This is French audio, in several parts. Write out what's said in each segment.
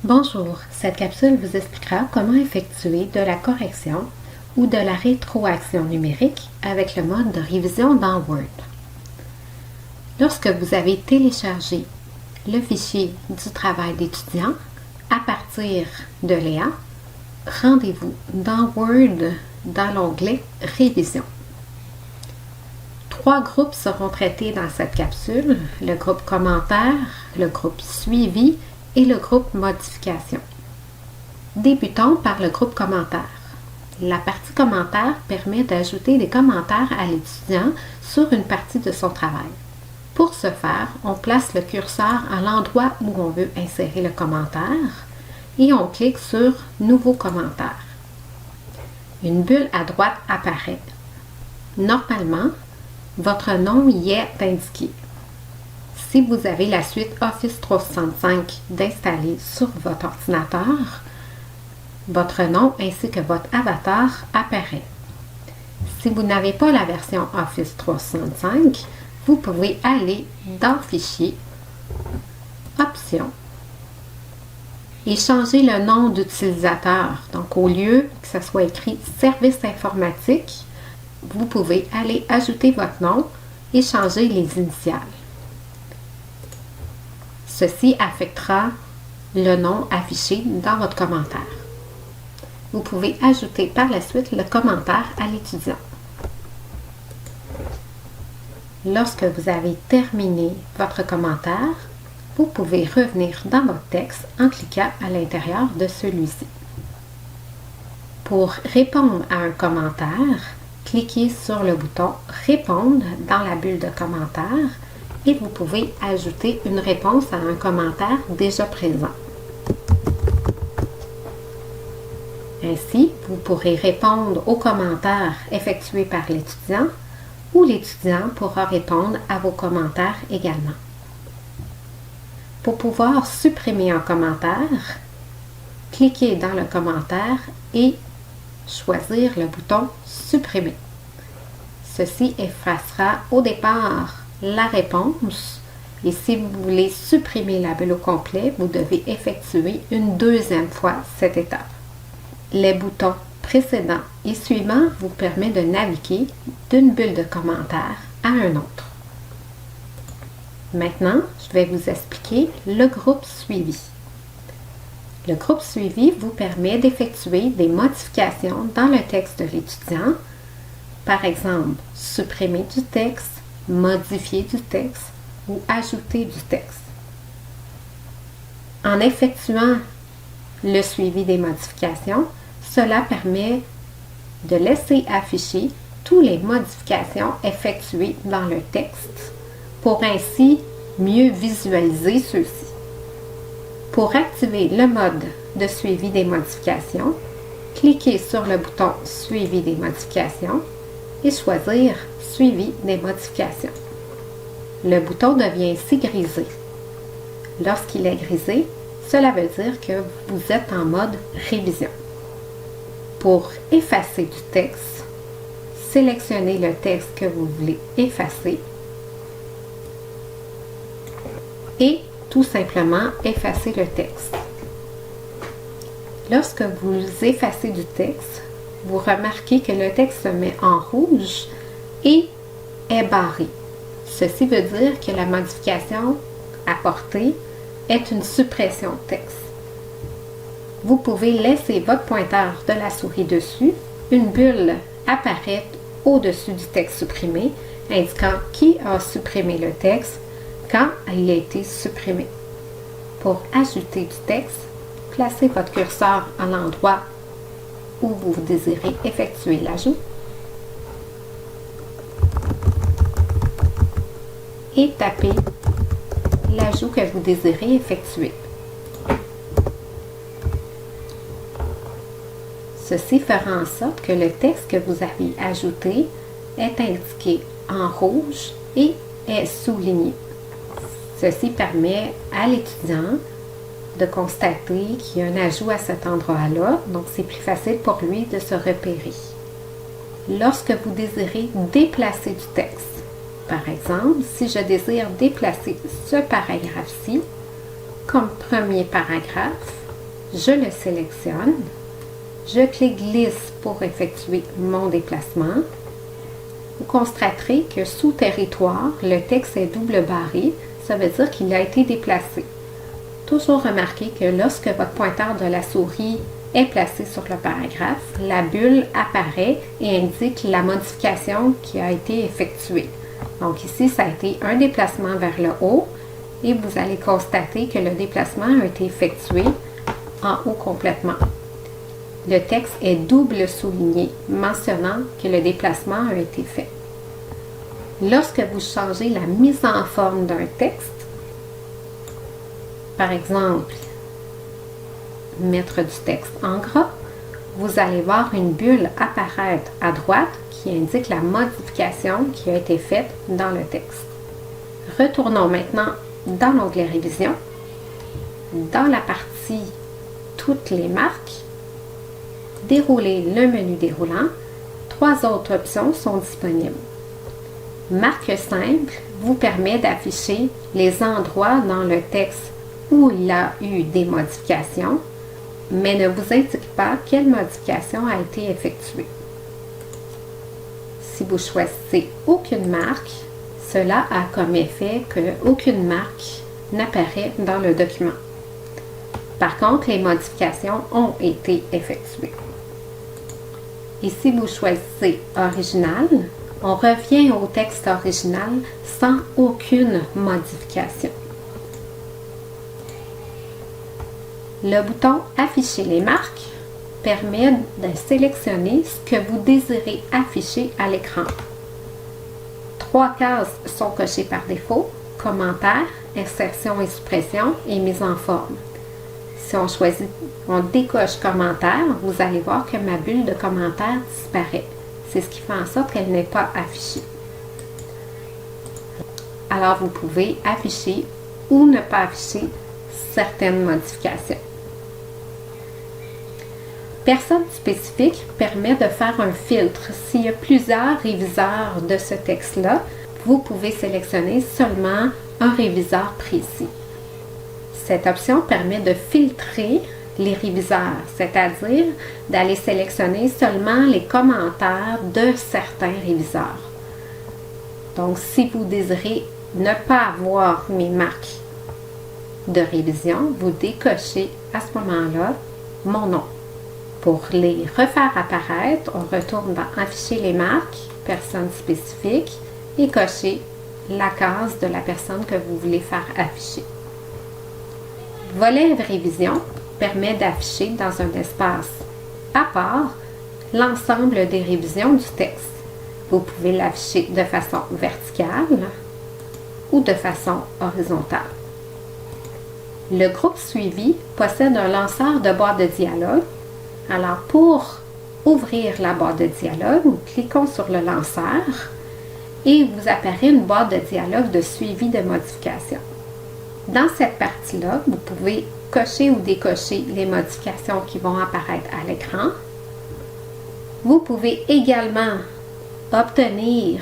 Bonjour, cette capsule vous expliquera comment effectuer de la correction ou de la rétroaction numérique avec le mode de révision dans Word. Lorsque vous avez téléchargé le fichier du travail d'étudiant à partir de Léa, rendez-vous dans Word dans l'onglet Révision. 3 groupes seront traités dans cette capsule, le groupe Commentaires, le groupe Suivi et le groupe Modification. Débutons par le groupe Commentaires. La partie Commentaires permet d'ajouter des commentaires à l'étudiant sur une partie de son travail. Pour ce faire, on place le curseur à l'endroit où on veut insérer le commentaire et on clique sur Nouveau commentaire. Une bulle à droite apparaît. Normalement, votre nom y est indiqué. Si vous avez la suite Office 365 d'installer sur votre ordinateur, votre nom ainsi que votre avatar apparaît. Si vous n'avez pas la version Office 365, vous pouvez aller dans Fichier, Options et changer le nom d'utilisateur. Donc, au lieu que ce soit écrit Service informatique, vous pouvez aller ajouter votre nom et changer les initiales. Ceci affectera le nom affiché dans votre commentaire. Vous pouvez ajouter par la suite le commentaire à l'étudiant. Lorsque vous avez terminé votre commentaire, vous pouvez revenir dans votre texte en cliquant à l'intérieur de celui-ci. Pour répondre à un commentaire, cliquez sur le bouton « Répondre » dans la bulle de commentaires et vous pouvez ajouter une réponse à un commentaire déjà présent. Ainsi, vous pourrez répondre aux commentaires effectués par l'étudiant ou l'étudiant pourra répondre à vos commentaires également. Pour pouvoir supprimer un commentaire, cliquez dans le commentaire et choisir le bouton « Supprimer ». Ceci effacera au départ la réponse et si vous voulez supprimer la bulle au complet, vous devez effectuer une deuxième fois cette étape. Les boutons précédents et suivants vous permettent de naviguer d'une bulle de commentaires à un autre. Maintenant, je vais vous expliquer le groupe suivi. Le groupe suivi vous permet d'effectuer des modifications dans le texte de l'étudiant, par exemple, supprimer du texte, modifier du texte ou ajouter du texte. En effectuant le suivi des modifications, cela permet de laisser afficher toutes les modifications effectuées dans le texte pour ainsi mieux visualiser ceux-ci. Pour activer le mode de suivi des modifications, cliquez sur le bouton « Suivi des modifications » et choisir « Suivi des modifications ». Le bouton devient ainsi grisé. Lorsqu'il est grisé, cela veut dire que vous êtes en mode révision. Pour effacer du texte, sélectionnez le texte que vous voulez effacer et tout simplement effacer le texte. Lorsque vous effacez du texte, vous remarquez que le texte se met en rouge et est barré. Ceci veut dire que la modification apportée est une suppression de texte. Vous pouvez laisser votre pointeur de la souris dessus. Une bulle apparaît au-dessus du texte supprimé, indiquant qui a supprimé le texte quand il a été supprimé. Pour ajouter du texte, placez votre curseur à l'endroit où vous désirez effectuer l'ajout et tapez l'ajout que vous désirez effectuer. Ceci fera en sorte que le texte que vous avez ajouté est indiqué en rouge et est souligné. Ceci permet à l'étudiant de constater qu'il y a un ajout à cet endroit-là, donc c'est plus facile pour lui de se repérer. Lorsque vous désirez déplacer du texte, par exemple, si je désire déplacer ce paragraphe-ci comme premier paragraphe, Je le sélectionne. Je clique glisse pour effectuer mon déplacement. Vous constaterez que sous territoire, le texte est double barré. Ça veut dire qu'il a été déplacé. Toujours remarquez que lorsque votre pointeur de la souris est placé sur le paragraphe, la bulle apparaît et indique la modification qui a été effectuée. Donc ici, ça a été un déplacement vers le haut et vous allez constater que le déplacement a été effectué en haut complètement. Le texte est double souligné, mentionnant que le déplacement a été fait. Lorsque vous changez la mise en forme d'un texte, par exemple, mettre du texte en gras, vous allez voir une bulle apparaître à droite qui indique la modification qui a été faite dans le texte. Retournons maintenant dans l'onglet Révision, dans la partie Toutes les marques, dérouler le menu déroulant. 3 autres options sont disponibles. Marque simple vous permet d'afficher les endroits dans le texte où il y a eu des modifications, mais ne vous indique pas quelle modification a été effectuée. Si vous choisissez aucune marque, cela a comme effet qu'aucune marque n'apparaît dans le document. Par contre, les modifications ont été effectuées. Et si vous choisissez Original, on revient au texte original sans aucune modification. Le bouton Afficher les marques permet de sélectionner ce que vous désirez afficher à l'écran. 3 cases sont cochées par défaut: commentaires, insertion et suppression et mise en forme. Si on décoche commentaire, vous allez voir que ma bulle de commentaire disparaît. C'est ce qui fait en sorte qu'elle n'est pas affichée. Alors vous pouvez afficher ou ne pas afficher certaines modifications. Personne spécifique permet de faire un filtre. S'il y a plusieurs réviseurs de ce texte-là, vous pouvez sélectionner seulement un réviseur précis. Cette option permet de filtrer les réviseurs, c'est-à-dire d'aller sélectionner seulement les commentaires de certains réviseurs. Donc, si vous désirez ne pas avoir mes marques de révision, vous décochez à ce moment-là mon nom. Pour les refaire apparaître, on retourne dans Afficher les marques, personne spécifique, et cocher la case de la personne que vous voulez faire afficher. Volet révision permet d'afficher dans un espace à part l'ensemble des révisions du texte. Vous pouvez l'afficher de façon verticale ou de façon horizontale. Le groupe suivi possède un lanceur de boîte de dialogue. Alors, pour ouvrir la boîte de dialogue, nous cliquons sur le lanceur et vous apparaît une boîte de dialogue de suivi de modification. Dans cette partie-là, vous pouvez cocher ou décocher les modifications qui vont apparaître à l'écran. Vous pouvez également obtenir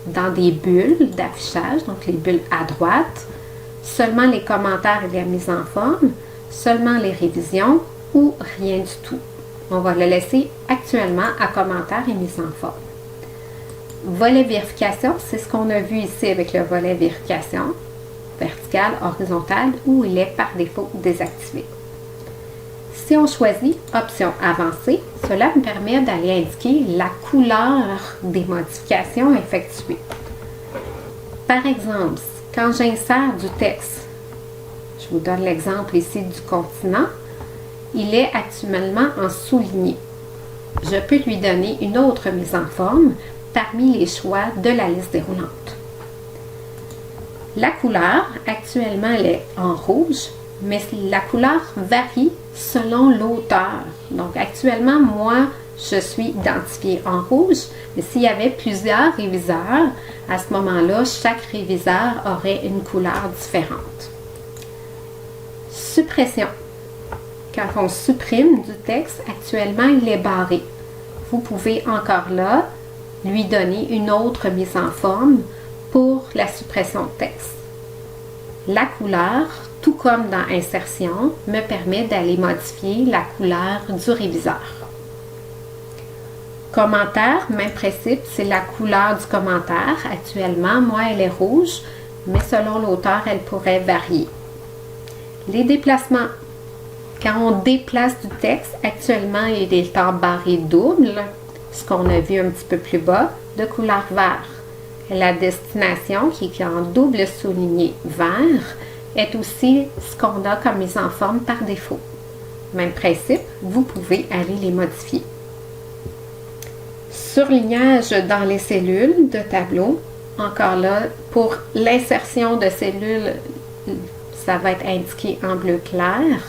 dans des bulles d'affichage, donc les bulles à droite, seulement les commentaires et la mise en forme, seulement les révisions ou rien du tout. On va le laisser actuellement à commentaires et mise en forme. Volet vérification, c'est ce qu'on a vu ici avec le volet vérification, vertical, horizontal, où il est par défaut désactivé. Si on choisit Option avancée, cela me permet d'aller indiquer la couleur des modifications effectuées. Par exemple, quand j'insère du texte, je vous donne l'exemple ici du continent, il est actuellement en souligné. Je peux lui donner une autre mise en forme parmi les choix de la liste déroulante. La couleur, actuellement, elle est en rouge, mais la couleur varie selon l'auteur. Donc, actuellement, moi, je suis identifiée en rouge, mais s'il y avait plusieurs réviseurs, à ce moment-là, chaque réviseur aurait une couleur différente. Suppression. Quand on supprime du texte, actuellement, il est barré. Vous pouvez encore là lui donner une autre mise en forme pour la suppression de texte. La couleur tout comme dans Insertion, me permet d'aller modifier la couleur du réviseur. Commentaire, même principe, c'est la couleur du commentaire. Actuellement, moi, elle est rouge, mais selon l'auteur, elle pourrait varier. Les déplacements. Quand on déplace du texte, actuellement, il est en barré double, ce qu'on a vu un petit peu plus bas, de couleur vert. La destination, qui est en double souligné vert, est aussi ce qu'on a comme mise en forme par défaut. Même principe, vous pouvez aller les modifier. Surlignage dans les cellules de tableau. Encore là, pour l'insertion de cellules, ça va être indiqué en bleu clair.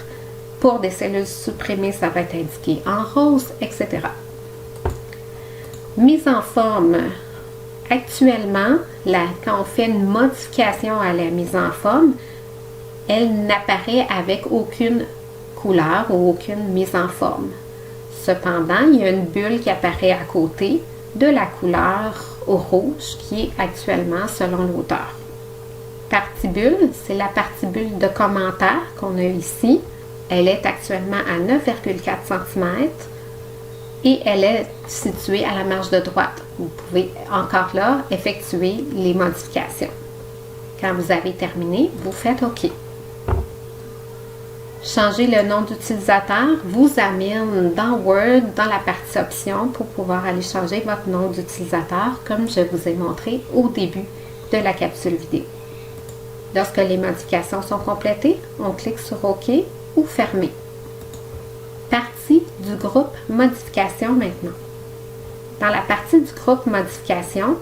Pour des cellules supprimées, ça va être indiqué en rose, etc. Mise en forme. Actuellement, quand on fait une modification à la mise en forme, elle n'apparaît avec aucune couleur ou aucune mise en forme. Cependant, il y a une bulle qui apparaît à côté de la couleur au rouge qui est actuellement selon l'auteur. Partie bulle, c'est la partie bulle de commentaire qu'on a ici. Elle est actuellement à 9,4 cm et elle est située à la marge de droite. Vous pouvez encore là effectuer les modifications. Quand vous avez terminé, vous faites OK. Changer le nom d'utilisateur vous amène dans Word, dans la partie options, pour pouvoir aller changer votre nom d'utilisateur, comme je vous ai montré au début de la capsule vidéo. Lorsque les modifications sont complétées, on clique sur OK ou Fermer. Partie du groupe Modification maintenant. Dans la partie du groupe Modification,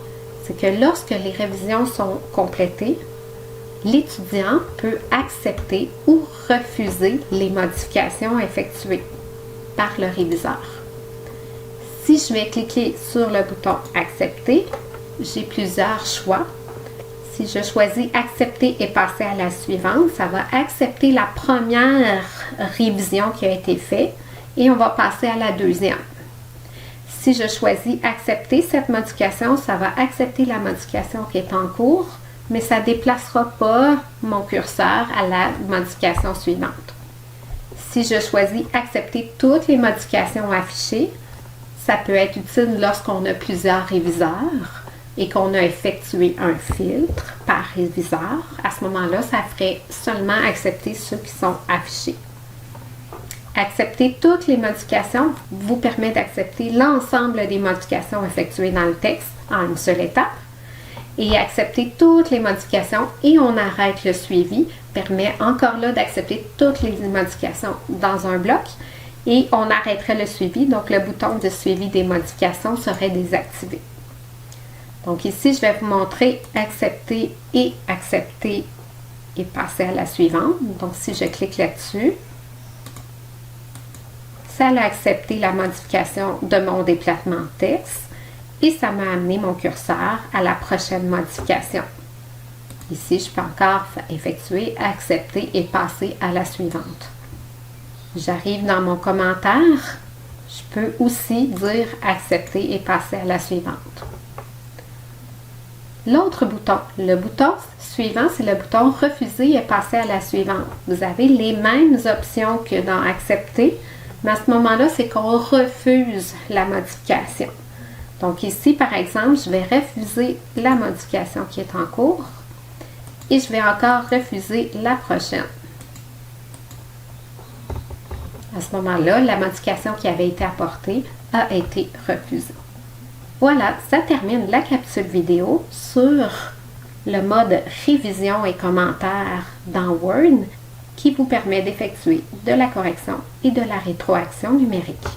c'est que lorsque les révisions sont complétées, l'étudiant peut accepter ou refuser les modifications effectuées par le réviseur. Si je vais cliquer sur le bouton « Accepter », j'ai plusieurs choix. Si je choisis « Accepter » et passer à la suivante, ça va accepter la première révision qui a été faite et on va passer à la deuxième. Si je choisis « Accepter » cette modification, ça va accepter la modification qui est en cours, mais ça ne déplacera pas mon curseur à la modification suivante. Si je choisis « Accepter toutes les modifications affichées », ça peut être utile lorsqu'on a plusieurs réviseurs et qu'on a effectué un filtre par réviseur. À ce moment-là, ça ferait seulement accepter ceux qui sont affichés. Accepter toutes les modifications vous permet d'accepter l'ensemble des modifications effectuées dans le texte en une seule étape. Et accepter toutes les modifications et on arrête le suivi permet encore là d'accepter toutes les modifications dans un bloc et on arrêterait le suivi, donc le bouton de suivi des modifications serait désactivé. Donc ici, je vais vous montrer accepter et passer à la suivante. Donc si je clique là-dessus, ça a accepté la modification de mon déplacement texte. Et ça m'a amené mon curseur à la prochaine modification. Ici, je peux encore effectuer, accepter et passer à la suivante. J'arrive dans mon commentaire. Je peux aussi dire accepter et passer à la suivante. L'autre bouton, le bouton suivant, c'est le bouton refuser et passer à la suivante. Vous avez les mêmes options que dans accepter, mais à ce moment-là, c'est qu'on refuse la modification. Donc ici, par exemple, je vais refuser la modification qui est en cours et je vais encore refuser la prochaine. À ce moment-là, la modification qui avait été apportée a été refusée. Voilà, ça termine la capsule vidéo sur le mode révision et commentaire dans Word qui vous permet d'effectuer de la correction et de la rétroaction numérique.